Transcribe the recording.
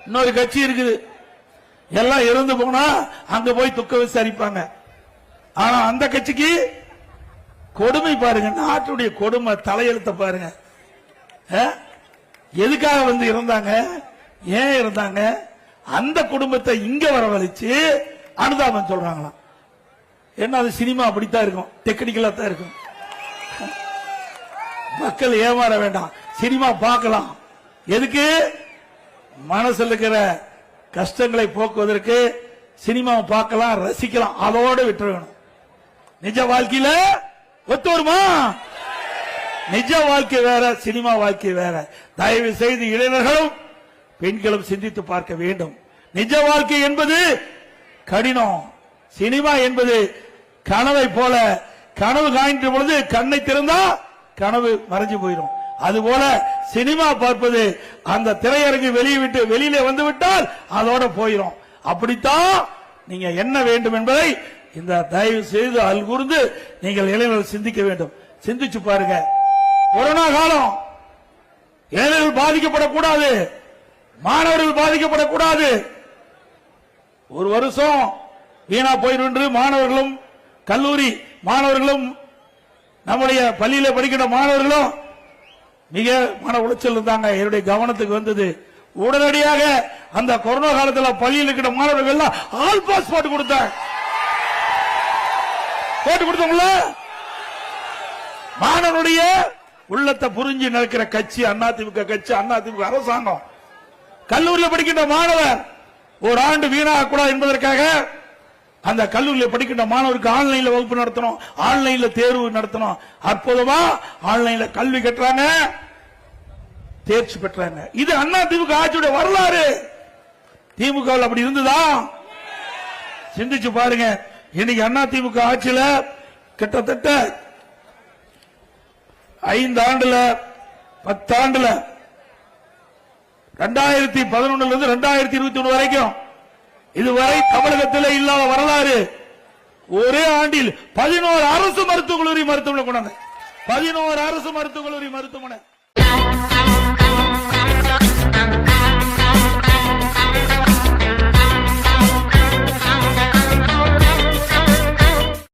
இன்னொரு கட்சி இருக்குது, எல்லாம் இறந்து போனா அங்க போய் துக்க விசாரிப்பாங்க. ஆனா அந்த கட்சிக்கு கொடுமை பாருங்க, நாட்டுடைய கொடுமை தலையெழுத்த பாருங்க. எதுக்காக வந்து இருந்தாங்க, ஏன் இருந்தாங்க, அந்த குடும்பத்தை இங்க வரவழைச்சு அனுதாபம் சொல்றாங்களாம். என்ன அது சினிமா அப்படித்தான் இருக்கும், டெக்னிக்கலா தான் இருக்கும். மக்கள் ஏமாற வேண்டாம், சினிமா பார்க்கலாம். எதுக்கு? மனசுல இருக்கிற கஷ்டங்களை போக்குவதற்கு சினிமாவை பார்க்கலாம், ரசிக்கலாம், அதோட விட்டுருக்கணும். நிஜ வாழ்க்கையில ஒத்து வருமா? நிஜ வாழ்க்கை வேற, சினிமா வாழ்க்கை வேற. தயவு செய்து இளைஞர்களும் பெண்களும் சிந்தித்து பார்க்க வேண்டும். நிஜ வாழ்க்கை என்பது கடினம், சினிமா என்பது கனவை போல. கனவு காண்கின்ற பொழுது கண்ணை திறந்தா கனவு மறைஞ்சு போயிடும். அதுபோல சினிமா பார்ப்பது அந்த திரையரங்கு வெளியிலே வந்து விட்டால் அதோட போயிடும். அப்படித்தான் நீங்க என்ன வேண்டும் என்பதை இந்த தயவு செய்து அல்கூர்ந்து நீங்கள் இளைஞர்கள் சிந்திக்க வேண்டும். சிந்திச்சு பாருங்க. கொரோனா காலம், இளைஞர்கள் பாதிக்கப்படக்கூடாது, மாணவர்கள் பாதிக்கப்படக்கூடாது. ஒரு வருஷம் வீணா போயிருந்து மாணவர்களும் கல்லூரி மாணவர்களும் நம்முடைய பள்ளியில படிக்கிற மாணவர்களும் மிக மன உளைச்சல் இருந்தாங்க. என்னுடைய கவனத்துக்கு வந்தது. உடனடியாக அந்த கொரோனா காலத்தில் பள்ளியில் இருக்கிற மாணவர்கள் எல்லாம் ஆல் பாஸ் போட்டு கொடுத்தாங்க. போட்டு கொடுத்தோம்ல, மாணவனுடைய உள்ளத்தை புரிஞ்சு நடக்கிற கட்சி அதிமுக கட்சி, அதிமுக அரசாங்கம். கல்லூரியில் படிக்கின்ற மாணவர் ஒரு ஆண்டு வீணாக கூடாது என்பதற்காக அந்த கல்லூரியில் படிக்கின்ற மாணவருக்கு ஆன்லைன்ல வகுப்பு நடத்தணும், ஆன்லைன்ல தேர்வு நடத்தணும். அற்புதமா ஆன்லைன்ல கல்வி கட்டுறாங்க, தேர்ச்சி பெற்றாங்க. இது அதிமுக ஆட்சியுடைய வரலாறு. திமுக அப்படி இருந்ததா? சிந்திச்சு பாருங்க. இன்னைக்கு அதிமுக ஆட்சியில கிட்டத்தட்ட 5 ஆண்டுல 10 ஆண்டுல 2011 இருந்து 2021 வரைக்கும் இதுவரை தமிழகத்தில் இல்லாத வரலாறு. ஒரே ஆண்டில் 11 அரசு மருத்துவக் கல்லூரி மருத்துவமனை கொண்டாங்க. 11 அரசு மருத்துவக் கல்லூரி மருத்துவமனை.